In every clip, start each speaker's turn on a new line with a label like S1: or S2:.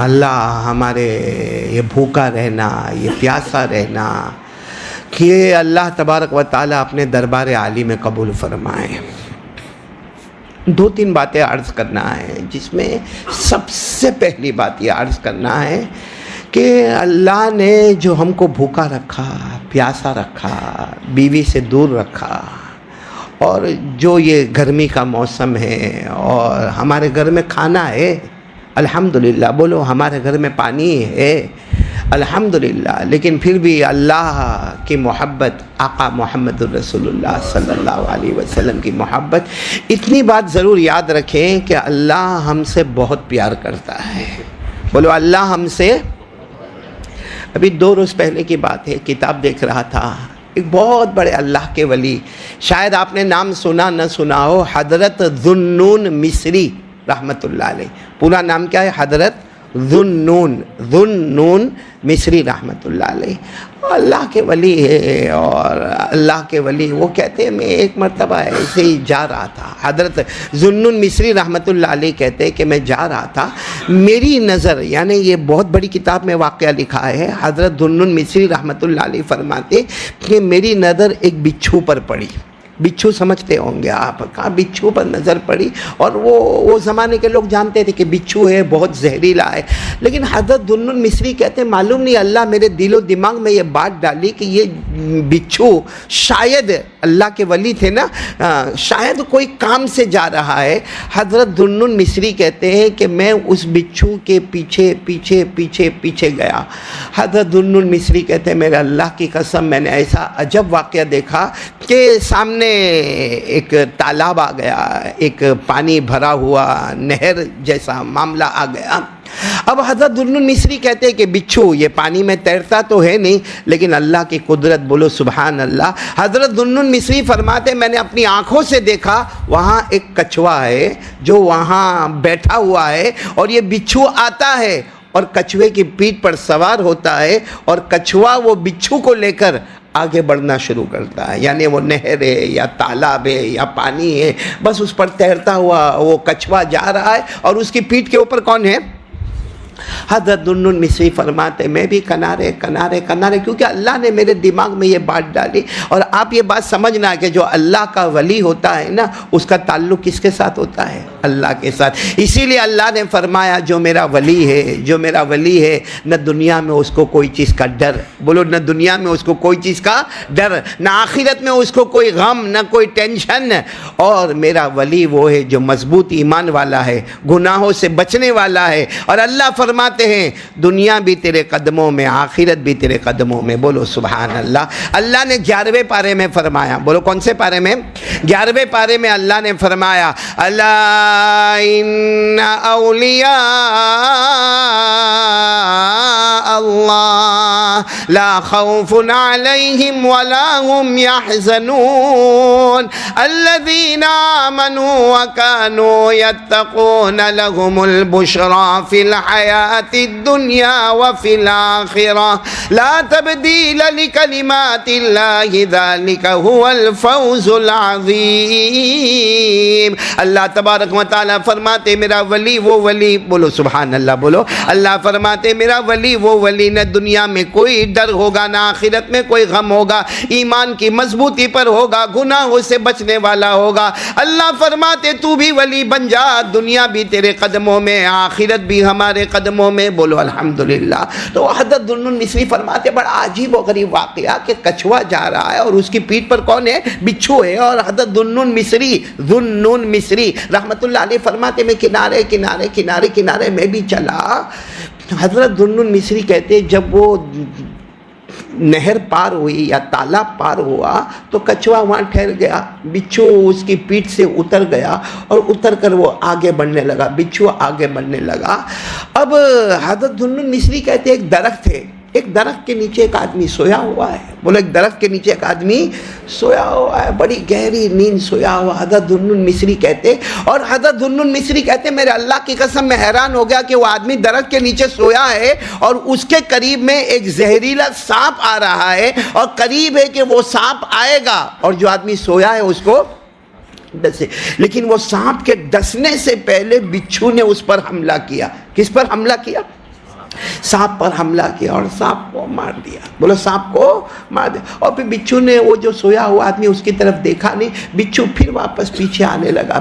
S1: اللہ ہمارے یہ بھوکا رہنا، یہ پیاسا رہنا کہ اللہ تبارک و تعالیٰ اپنے دربار عالی میں قبول فرمائے۔ 2-3 باتیں عرض کرنا ہے، جس میں سب سے پہلی بات یہ عرض کرنا ہے کہ اللہ نے جو ہم کو بھوکا رکھا، پیاسا رکھا، بیوی سے دور رکھا، اور جو یہ گرمی کا موسم ہے اور ہمارے گھر میں کھانا ہے الحمدللہ، بولو ہمارے گھر میں پانی ہے الحمدللہ، لیکن پھر بھی اللہ کی محبت، آقا محمد الرسول اللہ صلی اللہ علیہ وسلم کی محبت، اتنی بات ضرور یاد رکھیں کہ اللہ ہم سے بہت پیار کرتا ہے۔ بولو اللہ ہم سے۔ ابھی 2 روز پہلے کی بات ہے، کتاب دیکھ رہا تھا، ایک بہت بڑے اللہ کے ولی، شاید آپ نے نام سنا نہ سنا ہو، حضرت ذو النون مصری رحمۃ اللہ علیہ۔ پورا نام کیا ہے؟ حضرت ذو النون مصری رحمۃ اللہ علیہ۔ اللہ کے ولی ہے، اور اللہ کے ولی وہ کہتے ہیں میں ایک مرتبہ ایسے ہی جا رہا تھا، حضرت ذو النون مصری رحمۃ اللہ علیہ کہتے ہیں کہ میں جا رہا تھا، میری نظر، یعنی یہ بہت بڑی کتاب میں واقعہ لکھا ہے، حضرت ذو النون مصری رحمۃ اللہ علیہ فرماتے کہ میری نظر ایک بچھو پر پڑی۔ بچھو سمجھتے ہوں گے آپ، کہاں بچھو پر نظر پڑی، اور وہ زمانے کے لوگ جانتے تھے کہ بچھو ہے، بہت زہریلا ہے، لیکن حضرت ذو النون مصری کہتے ہیں معلوم نہیں اللہ میرے دل و دماغ میں یہ بات ڈالی کہ یہ بچھو شاید، اللہ کے ولی تھے نا، شاید کوئی کام سے جا رہا ہے۔ حضرت ذو النون مصری کہتے ہیں کہ میں اس بچھو کے پیچھے پیچھے پیچھے پیچھے گیا۔ حضرت ذو النون مصری کہتے ہیں میرے اللہ کی قسم میں نے ایسا عجب واقعہ دیکھا کہ سامنے ایک تالاب آ گیا، ایک پانی بھرا ہوا نہر جیسا معاملہ آ گیا۔ اب حضرت ذو النون مصری کہتے ہیں کہ بچھو یہ پانی میں تیرتا تو ہے نہیں، لیکن اللہ کی قدرت، بولو سبحان اللہ۔ حضرت ذو النون مصری فرماتے میں نے اپنی آنکھوں سے دیکھا وہاں ایک کچھوا ہے جو وہاں بیٹھا ہوا ہے، اور یہ بچھو آتا ہے اور کچھوے کی پیٹھ پر سوار ہوتا ہے، اور کچھوا وہ بچھو کو لے کر آگے بڑھنا شروع کرتا ہے، یعنی وہ نہر ہے یا تالاب ہے یا پانی ہے، بس اس پر تیرتا ہوا وہ کچھوا جا رہا ہے، اور اس کی پیٹھ کے اوپر کون ہے؟ حضرت ذو النون مصری فرماتے میں بھی کنارے کنارے کنارے، کیونکہ اللہ نے میرے دماغ میں یہ بات ڈالی۔ اور آپ یہ بات سمجھنا کہ جو اللہ کا ولی ہوتا ہے نا، اس کا تعلق کس کے ساتھ ہوتا ہے؟ اللہ کے ساتھ۔ اسی لیے اللہ نے فرمایا جو میرا ولی ہے، جو میرا ولی ہے، نہ دنیا میں اس کو کوئی چیز کا ڈر، بولو نہ دنیا میں اس کو کوئی چیز کا ڈر، نہ آخرت میں اس کو کوئی غم، نہ کوئی ٹینشن۔ اور میرا ولی وہ ہے جو مضبوط ایمان والا ہے، گناہوں سے بچنے والا ہے، اور اللہ فرماتے ہیں دنیا بھی تیرے قدموں میں، آخرت بھی تیرے قدموں میں، بولو سبحان اللہ۔ اللہ نے 11ویں پارے میں فرمایا، بولو کون سے پارے میں؟ 11ویں پارے میں اللہ نے فرمایا الا ان اولیاء اللہ لا خوف علیہم ولا هم يحزنون الذین آمنوا وكانوا يتقون لهم البشرى في الحياة الدنيا وفي الآخرة لا تبديل لكلمات الله ذلك هو الفوز العظيم۔ اللہ تبارک و تعالیٰ فرماتے میرا ولی وہ ولی، بولو سبحان اللہ، بولو اللہ فرماتے میرا ولی وہ ولی، نہ دنیا میں کوئی ڈر ہوگا، نہ آخرت میں کوئی غم ہوگا، ایمان کی مضبوطی پر ہوگا، گناہوں سے بچنے والا ہوگا۔ اللہ فرماتے تو بھی ولی بن جا، دنیا بھی تیرے قدموں میں، آخرت بھی ہمارے قدموں میں، بولو الحمدللہ۔ تو حضرت ذو النون مصری فرماتے بڑا عجیب و غریب واقعہ کہ کچھوا جا رہا ہے اور اس کی پیٹھ پر کون ہے؟ بچھو ہے، اور حضرت ذو النون مصری رحمت اللہ علیہ فرماتے میں کنارے کنارے کنارے کنارے میں بھی چلا۔ حضرت ذو النون مصری کہتے جب وہ نہر پار ہوئی یا تالاب پار ہوا تو کچھوا وہاں ٹھہر گیا، بچھو اس کی پیٹھ سے اتر گیا اور اتر کر وہ آگے بڑھنے لگا، بچھو آگے بڑھنے لگا۔ اب حضرت ذو النون مصری کہتے ایک درخت ہے، ایک درخت کے نیچے ایک آدمی سویا ہوا ہے، بولو ایک درخت کے نیچے ایک آدمی سویا ہوا ہے، بڑی گہری نیند سویا ہوا۔ حضرت ذو النون مصری کہتے، اور حضرت ذو النون مصری کہتے میرے اللہ کی قسم میں حیران ہو گیا کہ وہ آدمی درخت کے نیچے سویا ہے اور اس کے قریب میں ایک زہریلا سانپ آ رہا ہے، اور قریب ہے کہ وہ سانپ آئے گا اور جو آدمی سویا ہے اس کو ڈسے، لیکن وہ سانپ کے ڈسنے سے پہلے بچھو نے اس پر حملہ کیا۔ کس پر حملہ کیا؟ سانپ پر حملہ کیا اور سانپ کو مار دیا. بولو سانپ کو مار دیا. اور پھر بچھو نے وہ جو سویا ہوا آدمی اس کی طرف دیکھا نہیں, بچھو پھر واپس پیچھے آنے لگا.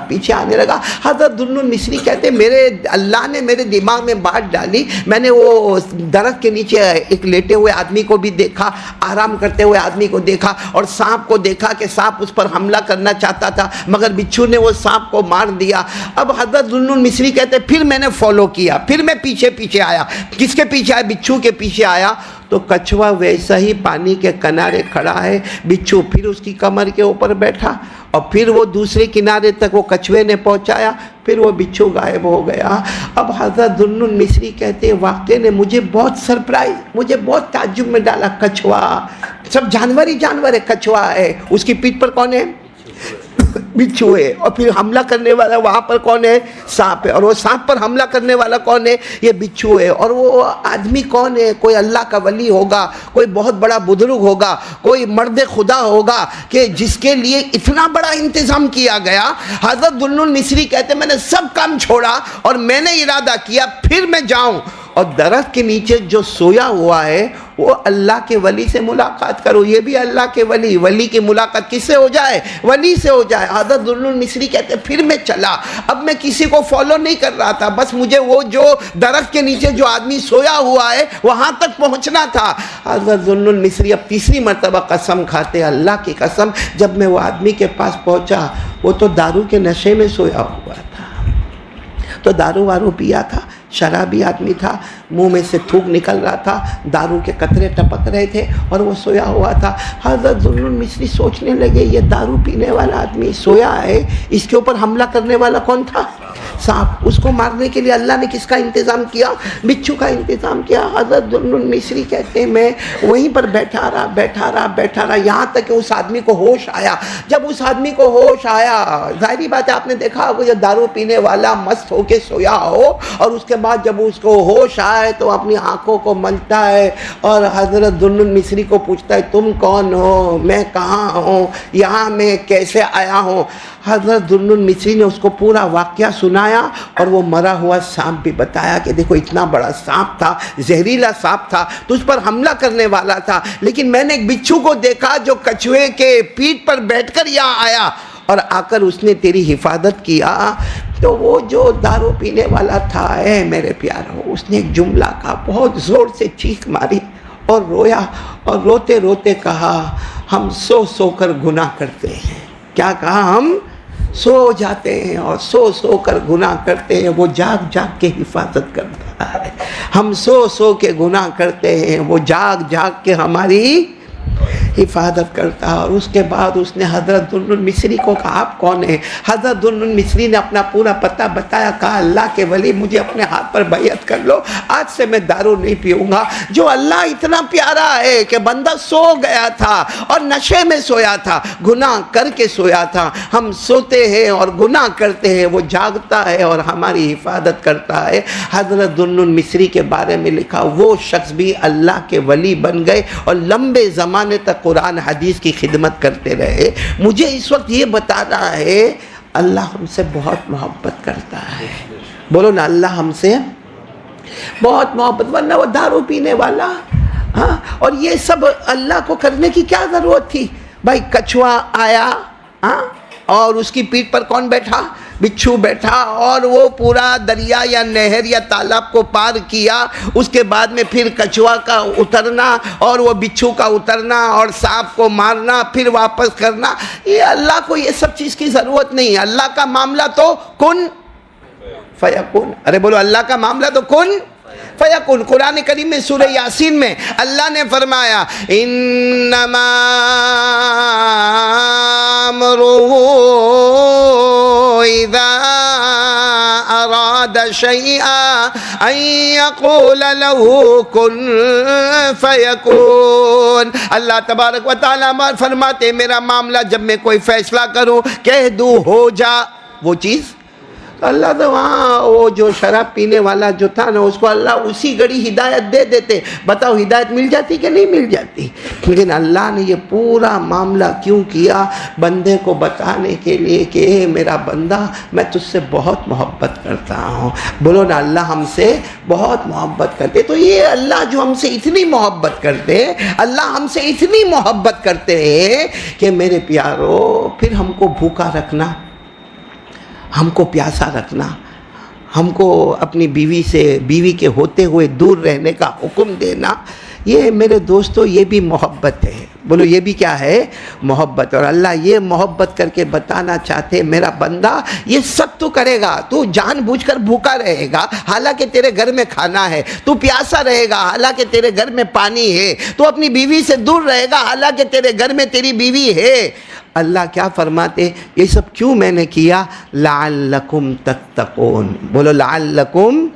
S1: حضرت ذوالنون مصری کہتے میرے اللہ نے میرے دماغ میں بات ڈالی, میں نے وہ درخت کے نیچے ایک لیٹے ہوئے آدمی کو بھی دیکھا, آرام کرتے ہوئے آدمی کو دیکھا, اور سانپ کو دیکھا کہ سانپ اس پر حملہ کرنا چاہتا تھا مگر بچھو نے وہ سانپ کو مار دیا. اب حضرت ذوالنون مصری کہتے پھر میں نے فالو کیا, پھر میں پیچھے آیا. کس کے پیچھے آیا؟ بچھو کے پیچھے آیا. تو کچھوا ویسا ہی پانی کے کنارے کھڑا ہے, بچھو پھر اس کی کمر کے اوپر بیٹھا, اور پھر وہ دوسرے کنارے تک وہ کچھوے نے پہنچایا, پھر وہ بچھو غائب ہو گیا. اب حضرت ذوالنون مصری کہتے ہیں واقعے نے مجھے بہت سرپرائز, مجھے بہت تعجب میں ڈالا. کچھوا, سب جانور ہی جانور ہے, کچھوا ہے, اس کی پیٹھ پر کون ہے؟ بچھو ہے. اور پھر حملہ کرنے والا وہاں پر کون ہے؟ سانپ ہے. اور وہ سانپ پر حملہ کرنے والا کون ہے؟ یہ بچھو ہے. اور وہ آدمی کون ہے؟ کوئی اللہ کا ولی ہوگا, کوئی بہت بڑا بزرگ ہوگا, کوئی مرد خدا ہوگا کہ جس کے لیے اتنا بڑا انتظام کیا گیا. حضرت ذوالنون مصری کہتے میں نے سب کام چھوڑا اور میں نے ارادہ کیا پھر میں جاؤں اور درخت کے نیچے جو سویا ہوا ہے وہ اللہ کے ولی سے ملاقات کرو. یہ بھی اللہ کے ولی کی ملاقات کس سے ہو جائے؟ ولی سے ہو جائے. حضرت ذوالنون مصری کہتے پھر میں چلا. اب میں کسی کو فالو نہیں کر رہا تھا, بس مجھے وہ جو درخت کے نیچے جو آدمی سویا ہوا ہے وہاں تک پہنچنا تھا. حضرت ذوالنون مصری اب تیسری مرتبہ قسم کھاتے, اللہ کی قسم, جب میں وہ آدمی کے پاس پہنچا وہ تو دارو کے نشے میں سویا ہوا تھا. تو دارو وارو پیا تھا, شرابی آدمی تھا, منہ میں سے تھوک نکل رہا تھا, دارو کے قطرے ٹپک رہے تھے اور وہ سویا ہوا تھا. حضرت ذوالنون مصری سوچنے لگے یہ دارو پینے والا آدمی سویا ہے, اس کے اوپر حملہ کرنے والا کون تھا؟ سانپ. اس کو مارنے کے لیے اللہ نے کس کا انتظام کیا؟ بچھو کا انتظام کیا. حضرت ذوالنون مصری کہتے ہیں میں وہیں پر بیٹھا رہا یہاں تک کہ اس آدمی کو ہوش آیا. جب اس آدمی کو ہوش آیا, ظاہری بات ہے آپ نے دیکھا ہوگا یہ دارو پینے والا مست ہو کے سویا ہو اور اس کے بعد جب اس کو ہوش آئے تو اپنی آنکھوں کو ملتا ہے اور حضرت ذوالنون مصری کو پوچھتا ہے تم کون ہو, میں کہاں ہوں, یہاں میں کیسے آیا ہوں. حضرت ذوالنون مصری نے اس کو پورا واقعہ سنایا اور وہ مرا ہوا سانپ بھی بتایا کہ دیکھو اتنا بڑا سانپ تھا, زہریلا سانپ تھا, تو اس پر حملہ کرنے والا تھا, لیکن میں نے ایک بچھو کو دیکھا جو کچھوے کے پیٹھ پر بیٹھ کر یہاں آیا اور آ کر اس نے تیری حفاظت کیا. تو وہ جو دارو پینے والا تھا, اے میرے پیارو, اس نے ایک جملہ کہا, بہت زور سے چیخ ماری اور رویا اور روتے روتے کہا ہم سو کر گناہ کرتے ہیں. کیا کہا؟ ہم سو جاتے ہیں اور سو کر گناہ کرتے ہیں, وہ جاگ کے حفاظت کرتا ہے. ہم سو کے گناہ کرتے ہیں, وہ جاگ کے ہماری حفاظت کرتا ہے. اور اس کے بعد اس نے حضرت ذوالنون مصری کو کہا آپ کون ہیں؟ حضرت ذوالنون مصری نے اپنا پورا پتہ بتایا, کہا اللہ کے ولی مجھے اپنے ہاتھ پر بیعت کر لو, آج سے میں دارو نہیں پیوں گا. جو اللہ اتنا پیارا ہے کہ بندہ سو گیا تھا اور نشے میں سویا تھا, گناہ کر کے سویا تھا. ہم سوتے ہیں اور گناہ کرتے ہیں, وہ جاگتا ہے اور ہماری حفاظت کرتا ہے. حضرت ذوالنون مصری کے بارے میں لکھا وہ شخص بھی اللہ کے ولی بن گئے اور لمبے زمانے تک قرآن حدیث کی خدمت کرتے رہے. مجھے اس وقت یہ بتا رہا ہے اللہ ہم سے بہت محبت کرتا ہے. بولو نا, اللہ ہم سے بہت محبت, ورنہ وہ دارو پینے والا. ہاں, اور یہ سب اللہ کو کرنے کی کیا ضرورت تھی بھائی؟ کچھوا آیا اور اس کی پیٹھ پر کون بیٹھا؟ بچھو بیٹھا, اور وہ پورا دریا یا نہر یا تالاب کو پار کیا. اس کے بعد میں پھر کچھوا کا اترنا اور وہ بچھو کا اترنا اور سانپ کو مارنا, پھر واپس کرنا. یہ اللہ کو یہ سب چیز کی ضرورت نہیں. اللہ کا معاملہ تو کن فیکون. ارے بولو, اللہ کا معاملہ تو کن فیکون. قرآن کریم میں سورہ یاسین میں اللہ نے فرمایا انما امرہ اذا اراد شیئا ان یقول له کن فیکون. اللہ تبارک و تعالیٰ فرماتے میرا معاملہ جب میں کوئی فیصلہ کروں, کہہ دوں ہو جا, وہ چیز تو اللہ تو وہاں وہ جو شراب پینے والا جو تھا نا اس کو اللہ اسی گھڑی ہدایت دے دیتے. بتاؤ ہدایت مل جاتی کہ نہیں مل جاتی؟ لیکن اللہ نے یہ پورا معاملہ کیوں کیا؟ بندے کو بتانے کے لیے کہ اے میرا بندہ میں تجھ سے بہت محبت کرتا ہوں. بولو نا اللہ ہم سے بہت محبت کرتے. تو یہ اللہ جو ہم سے اتنی محبت کرتے، اللہ ہم سے اتنی محبت کرتے ہیں کہ میرے پیارو پھر ہم کو بھوکا رکھنا، ہم کو پیاسا رکھنا، ہم کو اپنی بیوی کے ہوتے ہوئے دور رہنے کا حکم دینا، یہ میرے دوستو یہ بھی محبت ہے. بولو یہ بھی کیا ہے؟ محبت. اور اللہ یہ محبت کر کے بتانا چاہتے میرا بندہ یہ سب تو کرے گا، تو جان بوجھ کر بھوکا رہے گا حالانکہ تیرے گھر میں کھانا ہے، تو پیاسا رہے گا حالانکہ تیرے گھر میں پانی ہے، تو اپنی بیوی سے دور رہے گا حالانکہ تیرے گھر میں تیری بیوی ہے. اللہ کیا فرماتے؟ یہ سب کیوں میں نے کیا؟ لعلکم تتقون. بولو لعلکم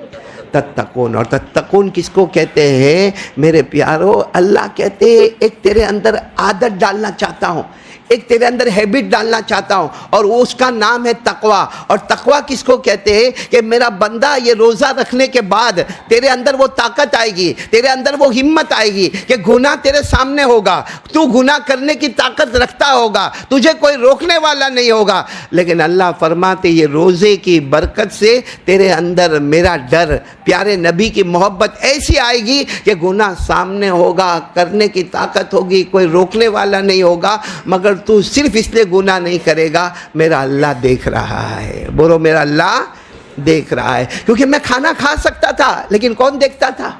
S1: تتقون. اور تتقون کس کو کہتے ہیں میرے پیارو؟ اللہ کہتے ہیں ایک تیرے اندر عادت ڈالنا چاہتا ہوں، ایک تیرے اندر ہیبٹ ڈالنا چاہتا ہوں، اور وہ اس کا نام ہے تقوی. اور تقوی کس کو کہتے ہیں؟ کہ میرا بندہ یہ روزہ رکھنے کے بعد تیرے اندر وہ طاقت آئے گی، تیرے اندر وہ ہمت آئے گی کہ گناہ تیرے سامنے ہوگا، تو گناہ کرنے کی طاقت رکھتا ہوگا، تجھے کوئی روکنے والا نہیں ہوگا. لیکن اللہ فرماتے یہ روزے کی برکت سے تیرے اندر میرا ڈر، پیارے نبی کی محبت ایسی آئے گی کہ گناہ سامنے ہوگا، کرنے کی طاقت ہوگی، کوئی روکنے والا نہیں ہوگا، مگر تو صرف اس لیے گناہ نہیں کرے گا میرا اللہ دیکھ رہا ہے. بولو میرا اللہ دیکھ رہا ہے. کیونکہ میں کھانا کھا سکتا تھا لیکن کون دیکھتا تھا؟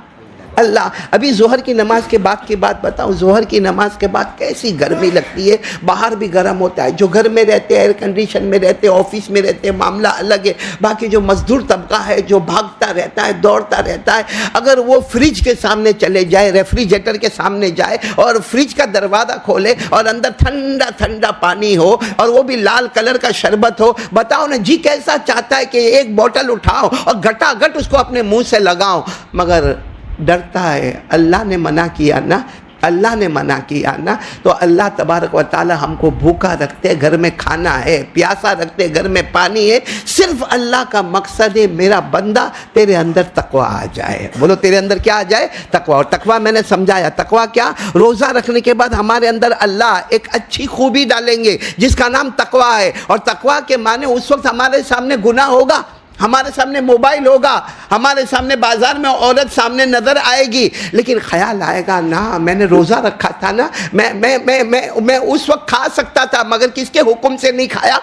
S1: اللہ. ابھی ظہر کی نماز کے بعد کی بات بتاؤں، ظہر کی نماز کے بعد کیسی گرمی لگتی ہے، باہر بھی گرم ہوتا ہے. جو گھر میں رہتے ہیں ایئر کنڈیشن میں رہتے ہیں، آفس میں رہتے ہیں، معاملہ الگ ہے. باقی جو مزدور طبقہ ہے جو بھاگتا رہتا ہے، دوڑتا رہتا ہے، اگر وہ فریج کے سامنے چلے جائے، ریفریجریٹر کے سامنے جائے اور فریج کا دروازہ کھولے اور اندر ٹھنڈا ٹھنڈا پانی ہو اور وہ بھی لال کلر کا شربت ہو، بتاؤ نا جی کیسا چاہتا ہے کہ ایک بوتل اٹھاؤ اور گھٹا گھٹ اس کو اپنے منہ سے لگاؤ. مگر ڈرتا ہے. اللہ نے منع کیا نا، اللہ نے منع کیا نا. تو اللہ تبارک و تعالی ہم کو بھوکا رکھتے، گھر میں کھانا ہے، پیاسا رکھتے، گھر میں پانی ہے. صرف اللہ کا مقصد ہے میرا بندہ تیرے اندر تقوی آ جائے. بولو تیرے اندر کیا آ جائے؟ تقوی. اور تقوی میں نے سمجھایا تقوی کیا؟ روزہ رکھنے کے بعد ہمارے اندر اللہ ایک اچھی خوبی ڈالیں گے جس کا نام تقوی ہے. اور تقوی کے معنی اس وقت ہمارے سامنے گناہ ہوگا، ہمارے سامنے موبائل ہوگا، ہمارے سامنے بازار میں عورت سامنے نظر آئے گی، لیکن خیال آئے گا نا میں نے روزہ رکھا تھا نا، میں اس وقت کھا سکتا تھا مگر کس کے حکم سے نہیں کھایا؟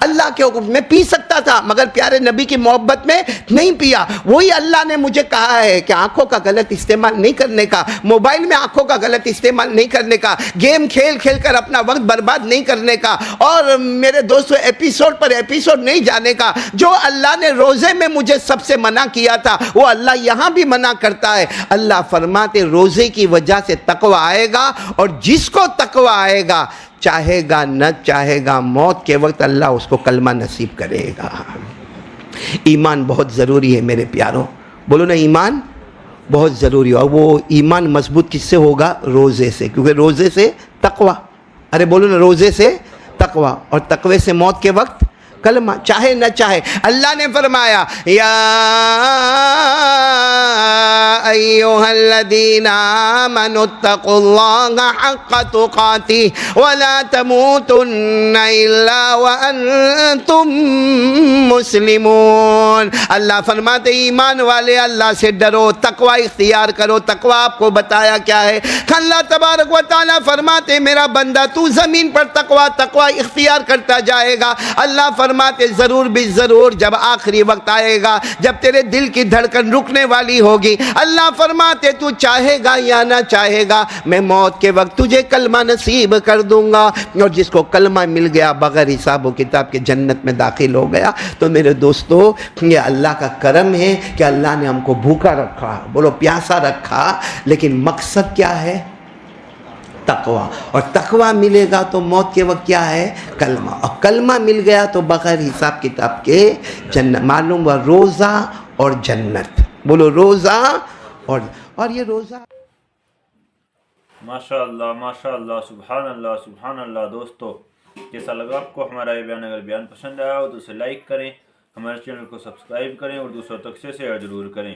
S1: اللہ کے حکم. میں پی سکتا تھا مگر پیارے نبی کی محبت میں نہیں پیا. وہی اللہ نے مجھے کہا ہے کہ آنکھوں کا غلط استعمال نہیں کرنے کا، موبائل میں آنکھوں کا غلط استعمال نہیں کرنے کا، گیم کھیل کھیل کر اپنا وقت برباد نہیں کرنے کا، اور میرے دوستو ایپیسوڈ پر ایپیسوڈ نہیں جانے کا. جو اللہ نے روزے میں مجھے سب سے منع کیا تھا وہ اللہ یہاں بھی منع کرتا ہے. اللہ فرماتے روزے کی وجہ سے تقوی آئے گا، اور جس کو تقوی آئے گا چاہے گا نہ چاہے گا موت کے وقت اللہ اس کو کلمہ نصیب کرے گا. ایمان بہت ضروری ہے میرے پیاروں. بولو نا ایمان بہت ضروری ہے. اور وہ ایمان مضبوط کس سے ہوگا؟ روزے سے. کیونکہ روزے سے تقوی. ارے بولو نا روزے سے تقوی، اور تقوی سے موت کے وقت کلمہ چاہے نہ چاہے. اللہ نے فرمایا یا ایھا الذین آمنوا اتقوا اللہ حق تقاتہ ولا تموتن الا وانتم مسلمون. اللہ فرماتے ایمان والے اللہ سے ڈرو، تقوی اختیار کرو. تقوی آپ کو بتایا کیا ہے؟ اللہ تبارک و تعالیٰ فرماتے میرا بندہ تو زمین پر تقوی اختیار کرتا جائے گا. اللہ فرماتے ضرور بھی ضرور جب آخری وقت آئے گا، جب تیرے دل کی دھڑکن رکنے والی ہوگی، اللہ فرماتے تو چاہے گا یا نہ چاہے گا میں موت کے وقت تجھے کلمہ نصیب کر دوں گا. اور جس کو کلمہ مل گیا بغیر حساب و کتاب کے جنت میں داخل ہو گیا. تو میرے دوستو یہ اللہ کا کرم ہے کہ اللہ نے ہم کو بھوکا رکھا، بولو پیاسا رکھا، لیکن مقصد کیا ہے؟ تقوی. اور تقوی ملے گا تو موت کے وقت کیا ہے؟ کلمہ. اور کلمہ مل گیا تو بغیر حساب کتاب کے جنت. معلوم ہوا روزہ اور جنت. بولو روزہ اور یہ روزہ.
S2: ماشاءاللہ سبحان اللہ. دوستو کیسا لگا آپ کو ہمارا یہ بیان؟ اگر بیان پسند آیا ہو تو اسے لائک کریں، ہمارے چینل کو سبسکرائب کریں اور دوسروں تک سے شیئر ضرور کریں.